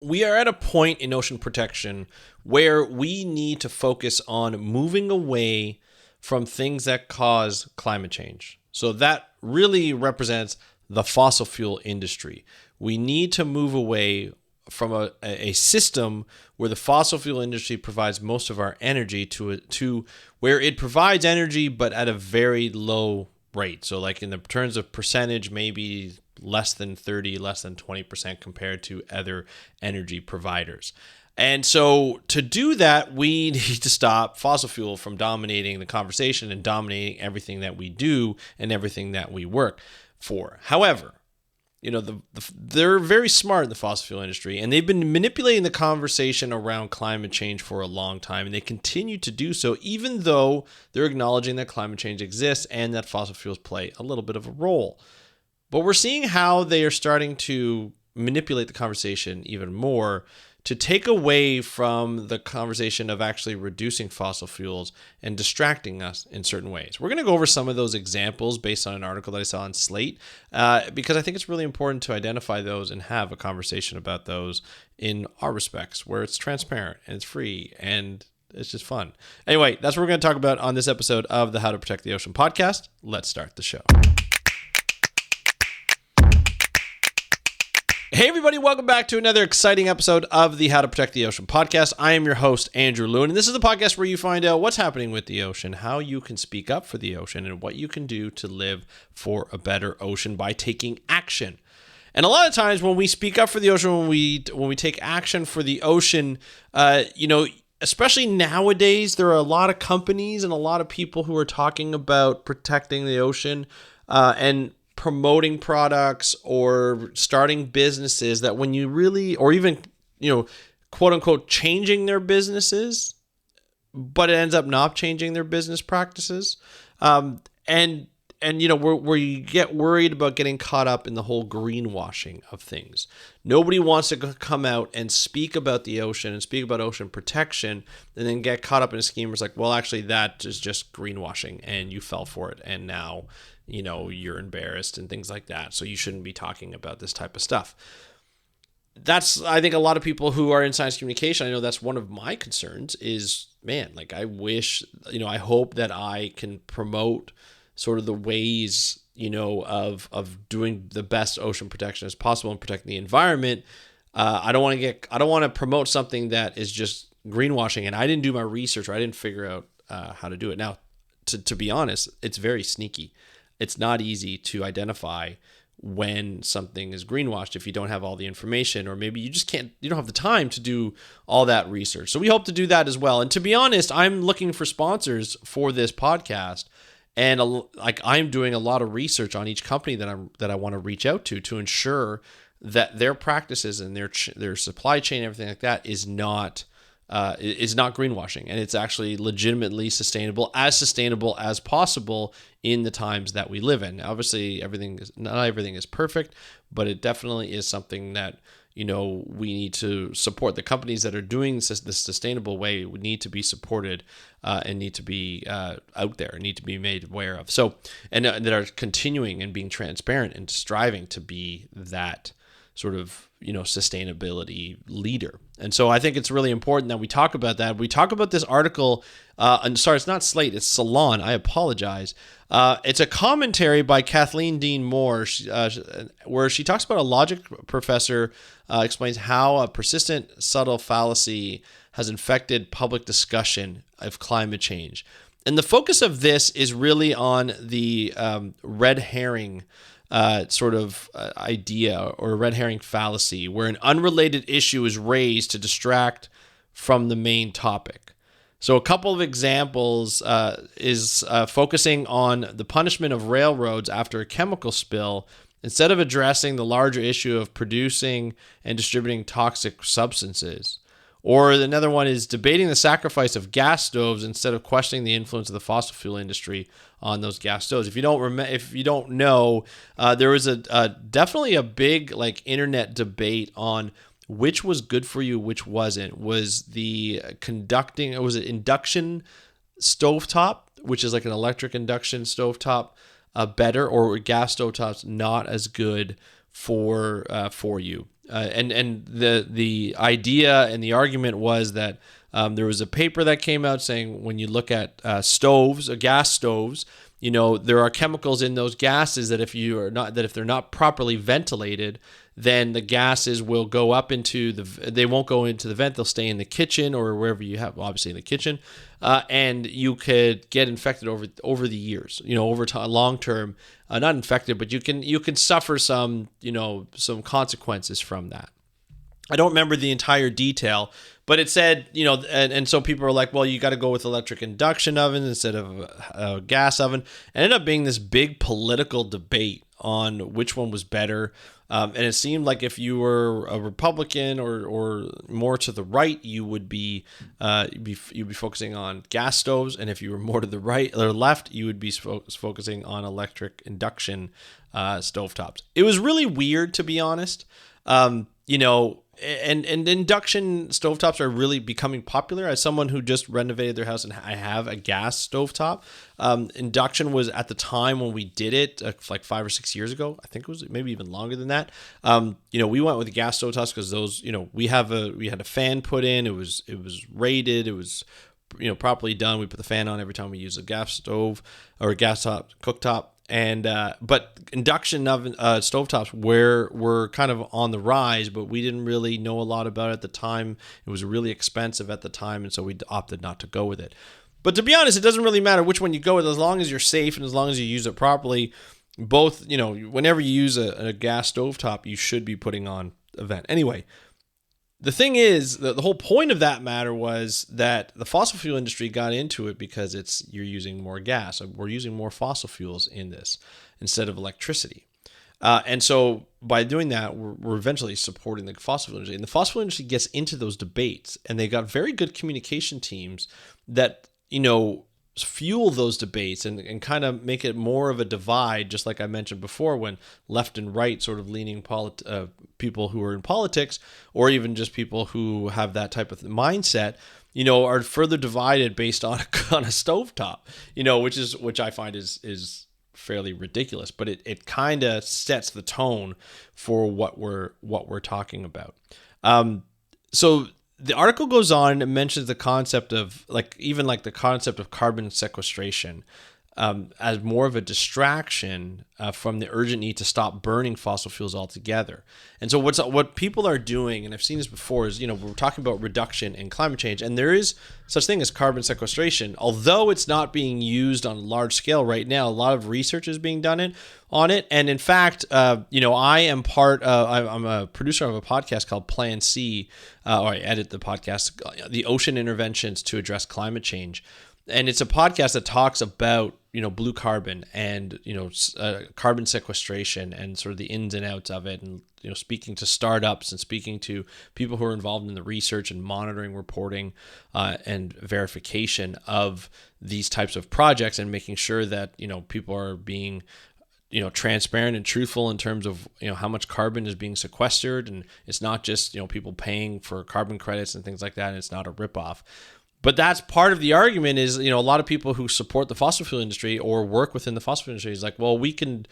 We are at a point in ocean protection where we need to focus on moving away from things that cause climate change. So that really represents the fossil fuel industry. We need to move away from a system where the fossil fuel industry provides most of our energy to where it provides energy, but at a very low rate. So like in the terms of percentage, maybe less than 30, less than 20% compared to other energy providers. And so to do that, we need to stop fossil fuel from dominating the conversation and dominating everything that we do and everything that we work for. However, they're very smart in the fossil fuel industry, and they've been manipulating the conversation around climate change for a long time, and they continue to do so, even though they're acknowledging that climate change exists and that fossil fuels play a little bit of a role. But we're seeing how they are starting to manipulate the conversation even more to take away from the conversation of actually reducing fossil fuels and distracting us in certain ways. We're going to go over some of those examples based on an article that I saw on Slate, because I think it's really important to identify those and have a conversation about those in our respects, where it's transparent and it's free and it's just fun. Anyway, that's what we're going to talk about on this episode of the How to Protect the Ocean podcast. Let's start the show. Hey everybody, welcome back to another exciting episode of the How to Protect the Ocean podcast. I am your host, Andrew Lewin, and this is the podcast where you find out what's happening with the ocean, how you can speak up for the ocean, and what you can do to live for a better ocean by taking action. And a lot of times when we speak up for the ocean, when we take action for the ocean, especially nowadays, there are a lot of companies and a lot of people who are talking about protecting the ocean and promoting products or starting businesses that when you really, or even, quote unquote, changing their businesses, but it ends up not changing their business practices. Where you get worried about getting caught up in the whole greenwashing of things. Nobody wants to come out and speak about the ocean and speak about ocean protection and then get caught up in a scheme where it's like, well, actually, that is just greenwashing and you fell for it. And now, you're embarrassed and things like that. So you shouldn't be talking about this type of stuff. That's, I think, a lot of people who are in science communication, I know that's one of my concerns is, I wish, I hope that I can promote sort of the ways, of doing the best ocean protection as possible and protecting the environment. I don't want to promote something that is just greenwashing and I didn't do my research or I didn't figure out how to do it. Now, to be honest, it's very sneaky. It's not easy to identify when something is greenwashed if you don't have all the information, or maybe you don't have the time to do all that research. So we hope to do that as well. And to be honest, I'm looking for sponsors for this podcast. And I'm doing a lot of research on each company that I want to reach out to ensure that their practices and their supply chain, everything like that, is not greenwashing, and it's actually legitimately sustainable as possible in the times that we live in. Obviously, not everything is perfect, but it definitely is something that we need to support. The companies that are doing this sustainable way need to be supported and need to be out there, need to be made aware of. So, and that are continuing and being transparent and striving to be that sort of sustainability leader. And so I think it's really important that we talk about that. We talk about this article, it's not Slate, it's Salon. I apologize. It's a commentary by Kathleen Dean Moore, where she talks about a logic professor explains how a persistent, subtle fallacy has infected public discussion of climate change. And the focus of this is really on the red herring idea, or a red herring fallacy, where an unrelated issue is raised to distract from the main topic. So a couple of examples is focusing on the punishment of railroads after a chemical spill instead of addressing the larger issue of producing and distributing toxic substances. Or another one is debating the sacrifice of gas stoves instead of questioning the influence of the fossil fuel industry on those gas stoves. If you don't know, there was definitely a big internet debate on which was good for you, which wasn't. Was the induction stovetop, which is like an electric induction stovetop, better, or gas stovetops not as good for you? And the idea and the argument was that there was a paper that came out saying when you look at gas stoves, there are chemicals in those gases that if they're not properly ventilated, then the gases will go up they won't go into the vent. They'll stay in the kitchen or wherever you have, obviously in the kitchen, and you could get infected over the years. Over time, long term, not infected, but you can suffer some consequences from that. I don't remember the entire detail, but it said, and so people are like, well, you got to go with electric induction oven instead of a gas oven. It ended up being this big political debate on which one was better. And it seemed like if you were a Republican or more to the right, you would be you'd be focusing on gas stoves, and if you were more to the right or left, you would be focusing on electric induction stovetops. It was really weird, to be honest. And induction stovetops are really becoming popular. As someone who just renovated their house and I have a gas stovetop, induction was at the time when we did it, like 5 or 6 years ago. I think it was maybe even longer than that. We went with the gas stovetops because those, we had a fan put in. It was rated. It was properly done. We put the fan on every time we use a gas stove or a gas cooktop. And but induction oven stovetops were kind of on the rise, but we didn't really know a lot about it at the time. It was really expensive at the time, and so we opted not to go with it. But to be honest, it doesn't really matter which one you go with, as long as you're safe and as long as you use it properly. Both, whenever you use a gas stovetop, you should be putting on a vent. Anyway, the thing is, the whole point of that matter was that the fossil fuel industry got into it because you're using more gas. We're using more fossil fuels in this instead of electricity. And so by doing that, we're eventually supporting the fossil fuel industry. And the fossil fuel industry gets into those debates, and they got very good communication teams that, fuel those debates and kind of make it more of a divide, just like I mentioned before, when left and right sort of leaning people who are in politics, or even just people who have that type of mindset, are further divided based on a stovetop, which I find is fairly ridiculous, but it kind of sets the tone for what we're talking about. So the article goes on and mentions the concept of the concept of carbon sequestration as more of a distraction from the urgent need to stop burning fossil fuels altogether. And so what people are doing, and I've seen this before, is we're talking about reduction and climate change, and there is such thing as carbon sequestration. Although it's not being used on a large scale right now, a lot of research is being done on it. And in fact, I'm a producer of a podcast called Plan C, or I edit the podcast, The Ocean Interventions to Address Climate Change. And it's a podcast that talks about, blue carbon and, carbon sequestration and sort of the ins and outs of it, and, speaking to startups and speaking to people who are involved in the research and monitoring, reporting, and verification of these types of projects, and making sure that, people are being transparent and truthful in terms of, how much carbon is being sequestered. And it's not just, people paying for carbon credits and things like that. And it's not a ripoff. But that's part of the argument is, a lot of people who support the fossil fuel industry or work within the fossil fuel industry is like, well, we can,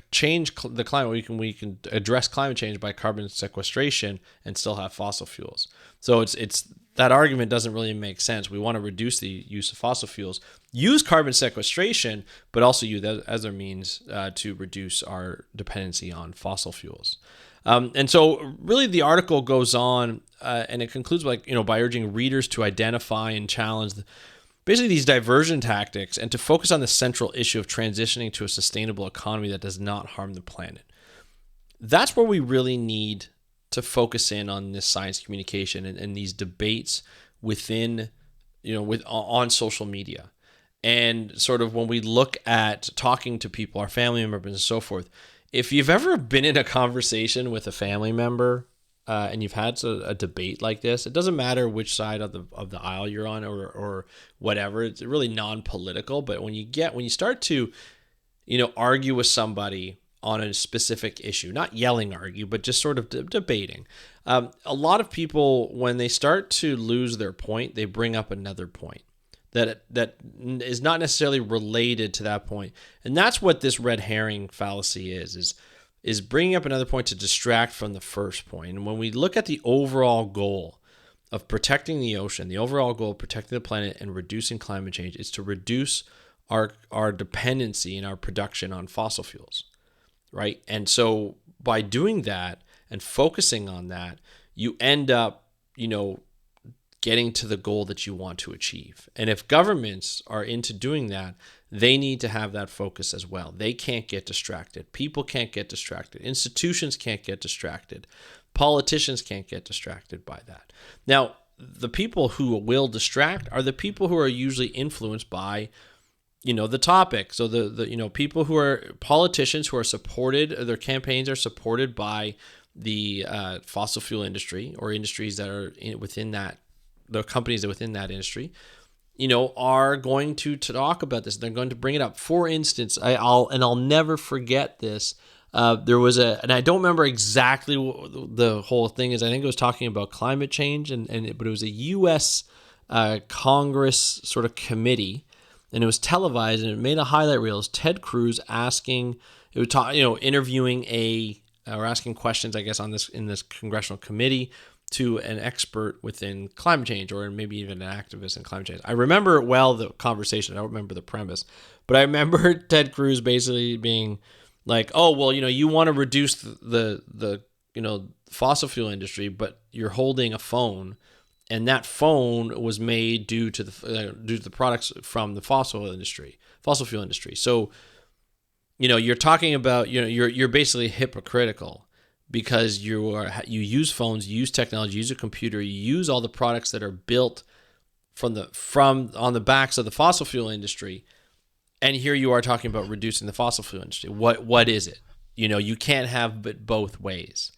change the climate. We can address climate change by carbon sequestration and still have fossil fuels. So it's that argument doesn't really make sense. We want to reduce the use of fossil fuels, use carbon sequestration, but also use that as a means to reduce our dependency on fossil fuels. And so really the article goes on and it concludes by urging readers to identify and challenge basically these diversion tactics and to focus on the central issue of transitioning to a sustainable economy that does not harm the planet. That's where we really need to focus in on this science communication and these debates within, on social media. And sort of when we look at talking to people, our family members and so forth, if you've ever been in a conversation with a family member and you've had a debate like this, it doesn't matter which side of the aisle you're on or whatever. It's really non-political. But when you start to, argue with somebody on a specific issue, not yelling argue, but just sort of debating. A lot of people, when they start to lose their point, they bring up another point that is not necessarily related to that point. And that's what this red herring fallacy is is bringing up another point to distract from the first point. And when we look at the overall goal of protecting the ocean, the overall goal of protecting the planet and reducing climate change is to reduce our dependency and our production on fossil fuels, right? And so by doing that and focusing on that, you end up, getting to the goal that you want to achieve. And if governments are into doing that, they need to have that focus as well. They can't get distracted. People can't get distracted. Institutions can't get distracted. Politicians can't get distracted by that. Now, the people who will distract are the people who are usually influenced by, the topic. So the people who are politicians who are supported, their campaigns are supported by the fossil fuel industry or industries that are within that, the companies that are within that industry, are going to talk about this. They're going to bring it up. For instance, I'll never forget this. There was and I don't remember exactly what the whole thing is. I think it was talking about climate change, but it was a U.S. Congress sort of committee, and it was televised, and it made a highlight reel. It was Ted Cruz interviewing or asking questions, I guess, in this congressional committee to an expert within climate change, or maybe even an activist in climate change. I remember the conversation. I don't remember the premise, but I remember Ted Cruz basically being like, "Oh, well, you want to reduce the fossil fuel industry, but you're holding a phone, and that phone was made due to the products from the fossil fuel industry. So, you're talking about you're basically hypocritical." Because you use phones, you use technology, you use a computer, you use all the products that are built from on the backs of the fossil fuel industry, and here you are talking about reducing the fossil fuel industry. What is it? You can't have it both ways.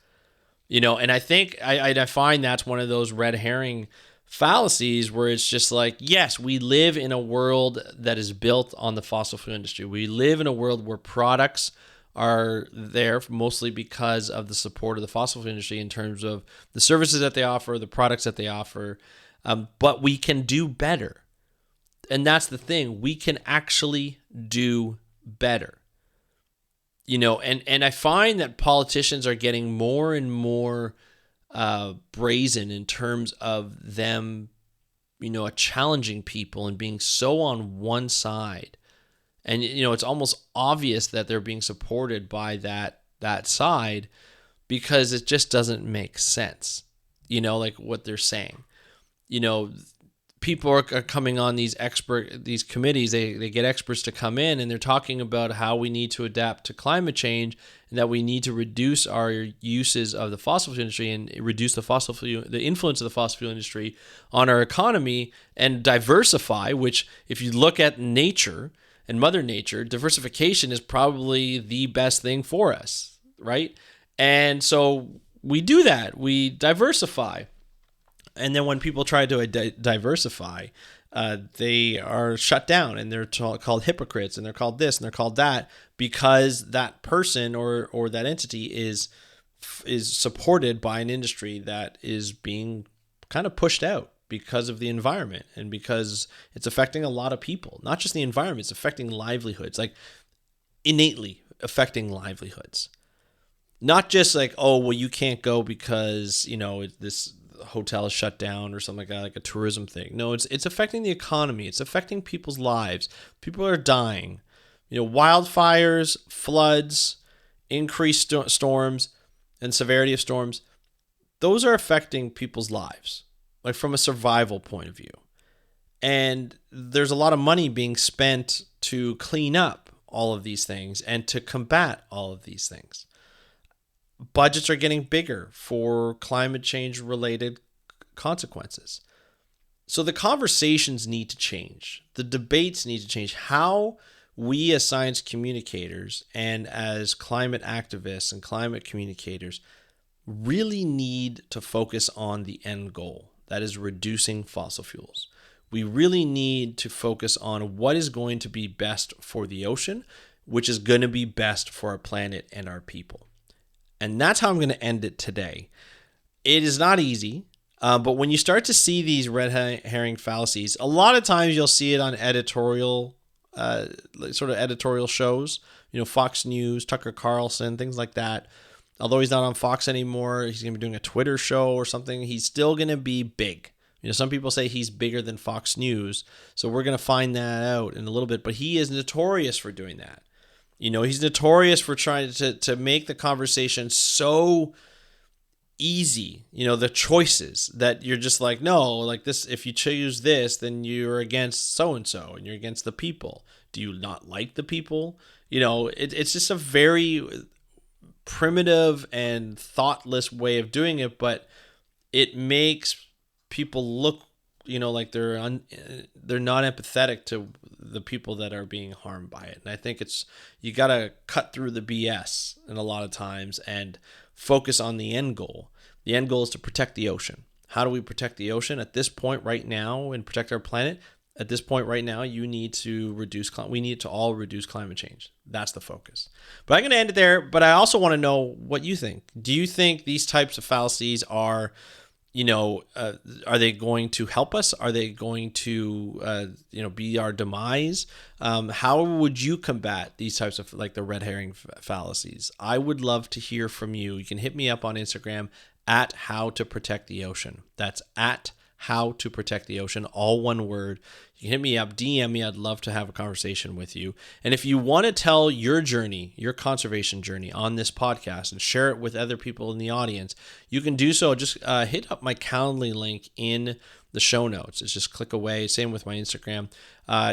And I think I find that's one of those red herring fallacies where it's just like, yes, we live in a world that is built on the fossil fuel industry. We live in a world where products are there mostly because of the support of the fossil fuel industry in terms of the services that they offer, the products that they offer. But we can do better. And that's the thing. We can actually do better. And I find that politicians are getting more and more brazen in terms of them, challenging people and being so on one side. And, it's almost obvious that they're being supported by that side because it just doesn't make sense, like what they're saying. People are coming on these committees. They get experts to come in, and they're talking about how we need to adapt to climate change and that we need to reduce our uses of the fossil fuel industry and reduce the influence of the fossil fuel industry on our economy and diversify, which if you look at nature and Mother Nature, diversification is probably the best thing for us, right? And so we do that. We diversify. And then when people try to diversify, they are shut down and they're called hypocrites and they're called this and they're called that because that person or that entity is supported by an industry that is being kind of pushed out because of the environment and because it's affecting a lot of people. Not just the environment, it's affecting livelihoods, like innately affecting livelihoods. Not just like, oh, well, you can't go because, this hotel is shut down or something like that, like a tourism thing. No, it's affecting the economy. It's affecting people's lives. People are dying. Wildfires, floods, increased storms, and severity of storms, those are affecting people's lives, like from a survival point of view. And there's a lot of money being spent to clean up all of these things and to combat all of these things. Budgets are getting bigger for climate change related consequences. So the conversations need to change. The debates need to change. How we as science communicators and as climate activists and climate communicators really need to focus on the end goal. That is reducing fossil fuels. We really need to focus on what is going to be best for the ocean, which is going to be best for our planet and our people. And that's how I'm going to end it today. It is not easy, but when you start to see these red herring fallacies, a lot of times you'll see it on editorial sort of editorial shows, Fox News, Tucker Carlson, things like that. Although he's not on Fox anymore, he's going to be doing a Twitter show or something. He's still going to be big. Some people say he's bigger than Fox News, so we're going to find that out in a little bit. But he is notorious for doing that. He's notorious for trying to make the conversation so easy, the choices that you're just like, no, like this, if you choose this, then you're against so-and-so and you're against the people. Do you not like the people? It's just a very primitive and thoughtless way of doing it, but it makes people look, like they're not empathetic to the people that are being harmed by it. And I think you got to cut through the BS in a lot of times and focus on the end goal. The end goal is to protect the ocean. How do we protect the ocean at this point right now and protect our planet? At this point right now, we need to all reduce climate change. That's the focus. But I'm going to end it there, but I also want to know what you think. Do you think these types of fallacies are they going to help us? Are they going to, be our demise? How would you combat these types of, like the red herring fallacies? I would love to hear from you. You can hit me up on Instagram at How to Protect the Ocean. That's at How to Protect the Ocean, all one word. You can hit me up, DM me. I'd love to have a conversation with you. And if you want to tell your journey, your conservation journey on this podcast and share it with other people in the audience, you can do so. Just hit up my Calendly link in the show notes. It's just click away. Same with my Instagram.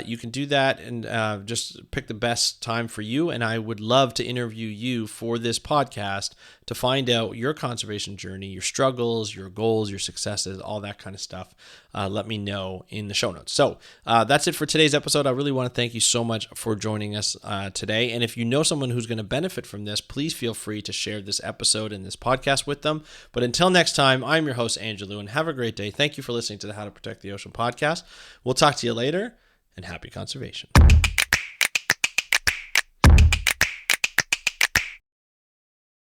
You can do that and just pick the best time for you. And I would love to interview you for this podcast to find out your conservation journey, your struggles, your goals, your successes, all that kind of stuff. Let me know in the show notes. So that's it for today's episode. I really want to thank you so much for joining us today. And if you know someone who's going to benefit from this, please feel free to share this episode and this podcast with them. But until next time, I'm your host, Andrew, and have a great day. Thank you for listening to the How to Protect the Ocean podcast. We'll talk to you later, and happy conservation.